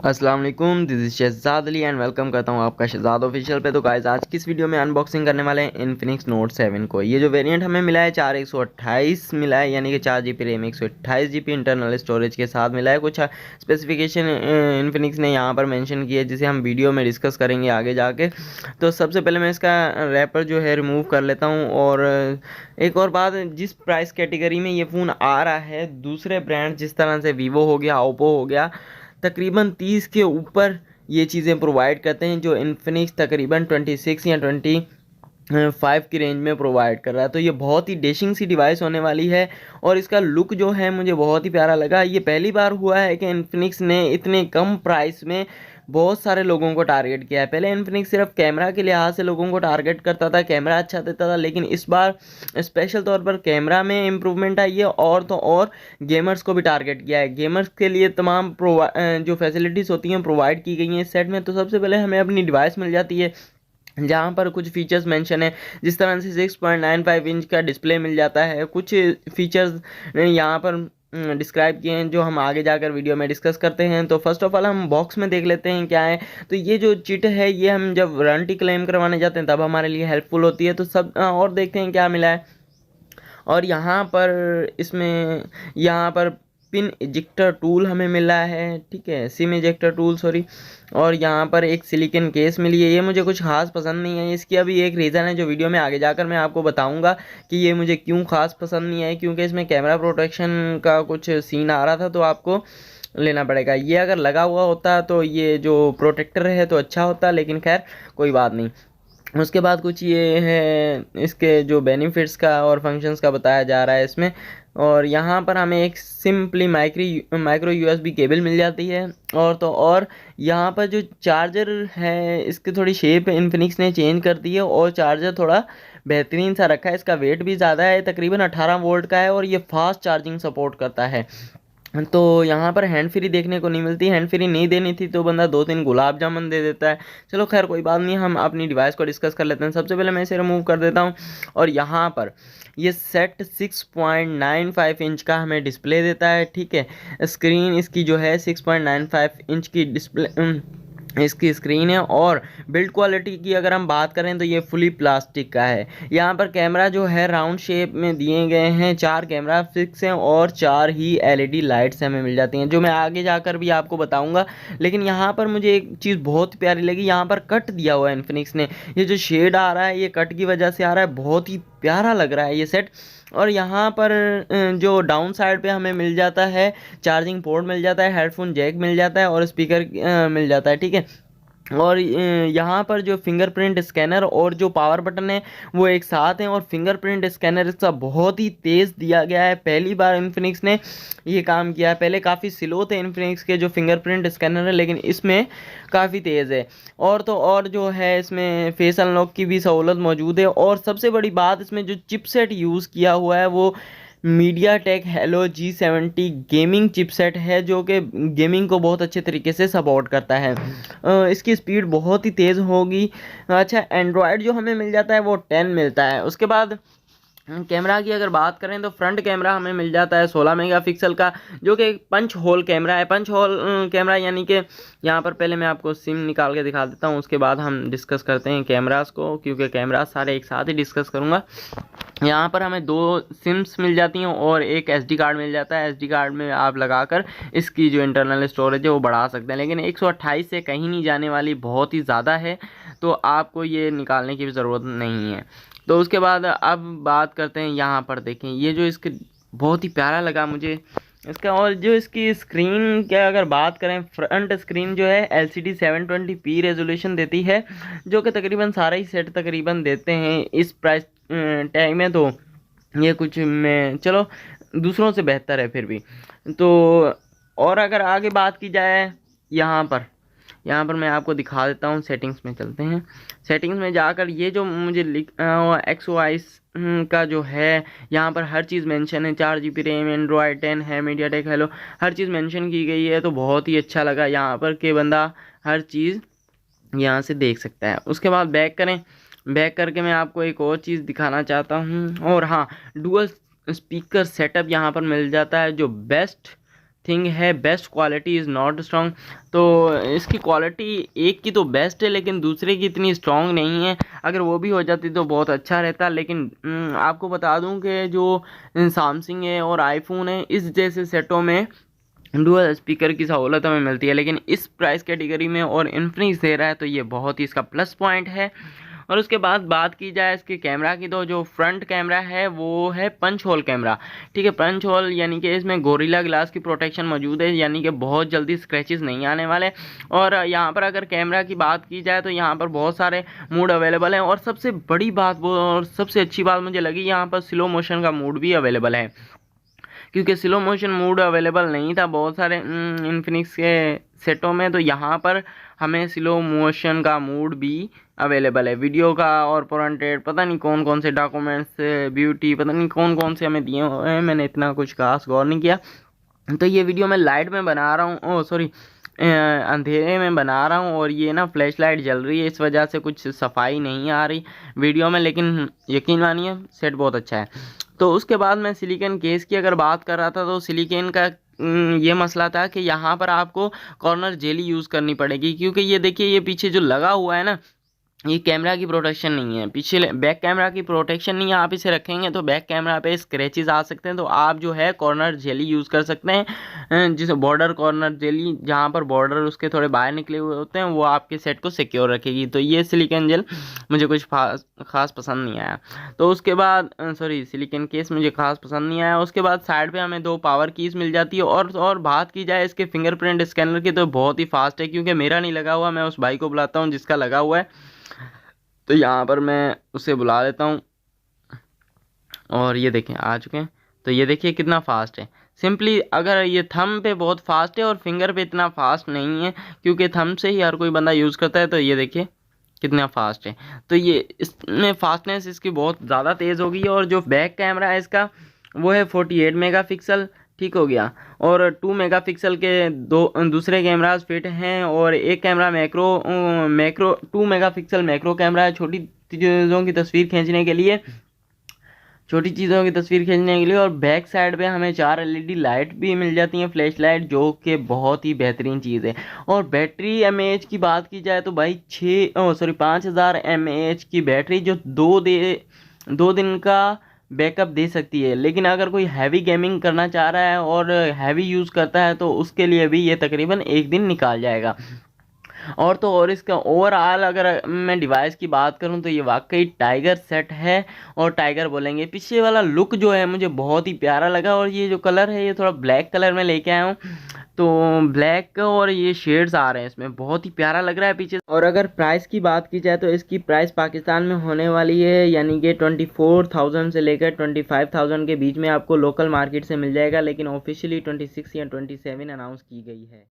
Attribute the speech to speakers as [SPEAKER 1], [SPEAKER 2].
[SPEAKER 1] अस्सलाम वालेकुम, this is Shahzad Ali and welcome करता हूँ आपका शहजाद ऑफिशियल पे। तो गाइस आज की इस वीडियो में अनबॉक्सिंग करने वाले हैं इन्फिनिक्स नोट 7 को। ये जो वेरिएंट हमें मिला है 4128 मिला है, यानी कि 4 GB RAM 128 GB internal storage के साथ मिला है। कुछ स्पेसिफिकेशन इन्फिनिक्स ने यहाँ पर मेंशन की है जिसे हम वीडियो में डिस्कस करेंगे आगे जाके। तो सबसे पहले मैं इसका रैपर जो है रिमूव कर लेता हूँ। और एक और बात, जिस प्राइस कैटेगरी में ये फ़ोन आ रहा है, दूसरे ब्रांड जिस तरह से वीवो हो गया, ओप्पो हो गया, तकरीबन 30 के ऊपर ये चीज़ें प्रोवाइड करते हैं, जो इन्फिनिक्स तकरीबन 26 या 25 की रेंज में प्रोवाइड कर रहा है। तो ये बहुत ही डैशिंग सी डिवाइस होने वाली है और इसका लुक जो है मुझे बहुत ही प्यारा लगा। ये पहली बार हुआ है कि इन्फिनिक्स ने इतने कम प्राइस में बहुत सारे लोगों को टारगेट किया है। पहले इन्फिनिक्स सिर्फ कैमरा के लिहाज से लोगों को टारगेट करता था, कैमरा अच्छा देता था, लेकिन इस बार स्पेशल तौर पर कैमरा में इम्प्रूवमेंट आई है और तो और गेमर्स को भी टारगेट किया है। गेमर्स के लिए तमाम जो फैसिलिटीज़ होती हैं प्रोवाइड की गई हैं इस सेट में। तो सबसे पहले हमें अपनी डिवाइस मिल जाती है जहाँ पर कुछ फीचर्स मेंशन है, जिस तरह से 6.95 इंच का डिस्प्ले मिल जाता है। कुछ फीचर्स यहाँ पर डिस्क्राइब किए हैं जो हम आगे जाकर वीडियो में डिस्कस करते हैं। तो फर्स्ट ऑफ ऑल हम बॉक्स में देख लेते हैं क्या है। तो ये जो चिट है ये हम जब वारंटी क्लेम करवाने जाते हैं तब हमारे लिए हेल्पफुल होती है। तो सब और देखते हैं क्या मिला है। और यहाँ पर पिन इजेक्टर टूल हमें मिला है, ठीक है, सिम इजेक्टर टूल सॉरी। और यहाँ पर एक सिलिकॉन केस मिली है। ये मुझे कुछ खास पसंद नहीं है, इसकी अभी एक रीज़न है जो वीडियो में आगे जाकर मैं आपको बताऊंगा कि ये मुझे क्यों खास पसंद नहीं है। क्योंकि इसमें कैमरा प्रोटेक्शन का कुछ सीन आ रहा था तो आपको लेना पड़ेगा। ये अगर लगा हुआ होता तो ये जो प्रोटेक्टर है तो अच्छा होता, लेकिन खैर कोई बात नहीं। उसके बाद कुछ ये है इसके जो बेनिफिट्स का और फंक्शंस का बताया जा रहा है इसमें। और यहाँ पर हमें एक सिंपली माइक्रो यूएसबी केबल मिल जाती है। और तो और यहाँ पर जो चार्जर है इसकी थोड़ी शेप इन्फिनिक्स ने चेंज कर दी है और चार्जर थोड़ा बेहतरीन सा रखा है। इसका वेट भी ज़्यादा है, तकरीबन 18 वोल्ट का है और ये फास्ट चार्जिंग सपोर्ट करता है। तो यहाँ पर हैंड फ्री देखने को नहीं मिलती। हैंड फ्री नहीं देनी थी तो बंदा 2-3 गुलाब जामुन दे देता है। चलो खैर कोई बात नहीं, हम अपनी डिवाइस को डिस्कस कर लेते हैं। सबसे पहले मैं इसे रिमूव कर देता हूँ। और यहाँ पर ये सेट 6.95 इंच का हमें डिस्प्ले देता है, ठीक है। स्क्रीन इसकी जो है 6.95 इंच की डिस्प्ले इसकी स्क्रीन है। और बिल्ड क्वालिटी की अगर हम बात करें तो ये फुली प्लास्टिक का है। यहाँ पर कैमरा जो है राउंड शेप में दिए गए हैं, 4 कैमरा फिक्स हैं और 4 ही एलईडी लाइट्स हमें मिल जाती हैं, जो मैं आगे जाकर भी आपको बताऊंगा। लेकिन यहाँ पर मुझे एक चीज़ बहुत प्यारी लगी, यहाँ पर कट दिया हुआ है इन्फिनिक्स ने। ये जो शेड आ रहा है ये कट की वजह से आ रहा है, बहुत ही प्यारा लग रहा है ये सेट। और यहाँ पर जो डाउन साइड पे हमें मिल जाता है चार्जिंग पोर्ट मिल जाता है, हेडफोन जैक मिल जाता है और स्पीकर मिल जाता है, ठीक है। और यहाँ पर जो फिंगरप्रिंट स्कैनर और जो पावर बटन है वो एक साथ हैं। और फिंगरप्रिंट स्कैनर इसका बहुत ही तेज़ दिया गया है, पहली बार इन्फिनिक्स ने ये काम किया है। पहले काफ़ी स्लो थे इन्फिनिक्स के जो फिंगरप्रिंट स्कैनर है, लेकिन इसमें काफ़ी तेज़ है। और तो और जो है इसमें फेस अनलॉक की भी सहूलत मौजूद है। और सबसे बड़ी बात, इसमें जो चिपसेट यूज़ किया हुआ है वो media take hello G70 gaming chipset है, जो कि गेमिंग को बहुत अच्छे तरीके से सपोर्ट करता है। इसकी स्पीड बहुत ही तेज़ होगी। अच्छा, एंड्रॉयड जो हमें मिल जाता है वो 10 मिलता है। उसके बाद कैमरा की अगर बात करें तो फ्रंट कैमरा हमें मिल जाता है 16 मेगापिक्सल का, जो कि पंच होल कैमरा है। पंच होल कैमरा यानी कि यहाँ पर पहले मैं आपको सिम निकाल के दिखा देता हूँ, उसके बाद हम डिस्कस करते हैं कैमरास को, क्योंकि कैमरा सारे एक साथ ही डिस्कस करूँगा। यहाँ पर हमें 2 सिम्स मिल जाती हैं और एक SD कार्ड मिल जाता है। SD कार्ड में आप लगाकर इसकी जो इंटरनल स्टोरेज है वो बढ़ा सकते हैं, लेकिन 128 से कहीं नहीं जाने वाली, बहुत ही ज़्यादा है, तो आपको ये निकालने की भी ज़रूरत नहीं है। तो उसके बाद अब बात करते हैं, यहाँ पर देखें ये जो इसके बहुत ही प्यारा लगा मुझे इसका। और जो इसकी स्क्रीन क्या अगर बात करें, फ्रंट स्क्रीन जो है LCD 720p रेजोल्यूशन देती है, जो कि तकरीबन सारे ही सेट तकरीबन देते हैं इस प्राइस टैग में। तो ये कुछ में चलो दूसरों से बेहतर है फिर भी। तो और अगर आगे बात की जाए, यहाँ पर मैं आपको दिखा देता हूँ। सेटिंग्स में चलते हैं। सेटिंग्स में जाकर ये जो मुझे XOS का जो है, यहाँ पर हर चीज़ मेंशन है। 4 GB रैम, एंड्रॉयड 10 है, मीडिया टेक हेलो, हर चीज़ मेंशन की गई है। तो बहुत ही अच्छा लगा यहाँ पर कि बंदा हर चीज़ यहाँ से देख सकता है। उसके बाद बैक करके मैं आपको एक और चीज़ दिखाना चाहता हूँ। और हाँ, डुअल स्पीकर सेटअप यहाँ पर मिल जाता है, जो बेस्ट थिंग है best quality is not strong. तो इसकी क्वालिटी एक की तो बेस्ट है लेकिन दूसरे की इतनी स्ट्रॉन्ग नहीं है। अगर वो भी हो जाती तो बहुत अच्छा रहता। लेकिन आपको बता दूं कि जो सैमसंग है और आईफोन है इस जैसे सेटों में डुअल स्पीकर की सहूलत हमें मिलती है, लेकिन इस प्राइस कैटेगरी में और इन्फिनिक्स दे रहा है तो ये बहुत ही इसका प्लस पॉइंट है। और उसके बाद बात की जाए इसके कैमरा की, तो जो फ्रंट कैमरा है वो है पंच होल कैमरा। ठीक है, पंच होल यानी कि इसमें गोरिल्ला ग्लास की प्रोटेक्शन मौजूद है, यानी कि बहुत जल्दी स्क्रैचेस नहीं आने वाले। और यहाँ पर अगर कैमरा की बात की जाए तो यहाँ पर बहुत सारे मूड अवेलेबल हैं, और सबसे बड़ी बात वो और सबसे अच्छी बात मुझे लगी, यहाँ पर स्लो मोशन का मूड भी अवेलेबल है, क्योंकि स्लो मोशन मोड अवेलेबल नहीं था बहुत सारे इन्फिनिक्स के सेटों में। तो यहाँ पर हमें स्लो मोशन का मूड भी अवेलेबल है। वीडियो का और पोर्ट्रेट पता नहीं कौन कौन से डॉक्यूमेंट्स, ब्यूटी पता नहीं कौन कौन से हमें दिए हुए हैं, मैंने इतना कुछ खास गौर नहीं किया। तो ये वीडियो मैं लाइट में बना रहा हूँ, ओ सॉरी अंधेरे में बना रहा हूँ, और ये ना फ्लैश लाइट जल रही है, इस वजह से कुछ सफाई नहीं आ रही वीडियो में, लेकिन यकीन मानिए सेट बहुत अच्छा है। तो उसके बाद मैं सिलिकॉन केस की अगर बात कर रहा था, तो सिलिकॉन का ये मसला था कि यहाँ पर आपको कॉर्नर जेली यूज़ करनी पड़ेगी, क्योंकि ये देखिए ये पीछे जो लगा हुआ है ना, ये कैमरा की प्रोटेक्शन नहीं है, पीछे बैक कैमरा की प्रोटेक्शन नहीं है। आप इसे रखेंगे तो बैक कैमरा पे स्क्रैचेस आ सकते हैं, तो आप जो है कॉर्नर जेली यूज़ कर सकते हैं, जिसे बॉर्डर कॉर्नर जेली, जहाँ पर बॉर्डर उसके थोड़े बाहर निकले हुए होते हैं, वो आपके सेट को सिक्योर रखेगी। तो ये सिलिकॉन जेल मुझे कुछ खास पसंद नहीं आया। तो उसके बाद सॉरी सिलिकॉन केस मुझे खास पसंद नहीं आया। उसके बाद साइड पर हमें 2 पावर कीज़ मिल जाती है। और बात की जाए इसके फिंगरप्रिंट स्कैनर की, तो बहुत ही फास्ट है, क्योंकि मेरा नहीं लगा हुआ, मैं उस भाई को बुलाता हूँ जिसका लगा हुआ है, तो यहाँ पर मैं उसे बुला लेता हूँ। और ये देखें आ चुके हैं, तो ये देखिए कितना फास्ट है। सिंपली अगर ये थंब पे बहुत फास्ट है और फिंगर पे इतना फास्ट नहीं है, क्योंकि थंब से ही हर कोई बंदा यूज़ करता है। तो ये देखिए कितना फास्ट है, तो ये इसमें फास्टनेस इसकी बहुत ज़्यादा तेज़ होगी। और जो बैक कैमरा है इसका वो है 48 मेगापिक्सल, ठीक हो गया। और 2 मेगापिक्सल के दूसरे कैमरास फिट हैं, और एक camera macro 2 megapixel macro camera है, छोटी चीज़ों की तस्वीर खींचने के लिए, और बैक साइड पे हमें 4 एलईडी लाइट भी मिल जाती हैं, फ्लैश लाइट, जो कि बहुत ही बेहतरीन चीज़ है। और बैटरी एमएएच की बात की जाए तो भाई 5000 एमएएच की बैटरी, जो 2 दिन का बैकअप दे सकती है। लेकिन अगर कोई हैवी गेमिंग करना चाह रहा है और हैवी यूज़ करता है तो उसके लिए भी ये तकरीबन 1 दिन निकाल जाएगा। और तो और इसका ओवरऑल अगर मैं डिवाइस की बात करूं तो ये वाकई टाइगर सेट है, और टाइगर बोलेंगे। पीछे वाला लुक जो है मुझे बहुत ही प्यारा लगा, और ये जो कलर है ये थोड़ा ब्लैक कलर में लेके आया हूँ, तो ब्लैक और ये शेड्स आ रहे हैं इसमें, बहुत ही प्यारा लग रहा है पीछे। और अगर प्राइस की बात की जाए तो इसकी प्राइस पाकिस्तान में होने वाली है, यानी कि 24,000 से लेकर 25,000 के बीच में आपको लोकल मार्केट से मिल जाएगा, लेकिन ऑफिशियली 26 या 27 अनाउंस की गई है।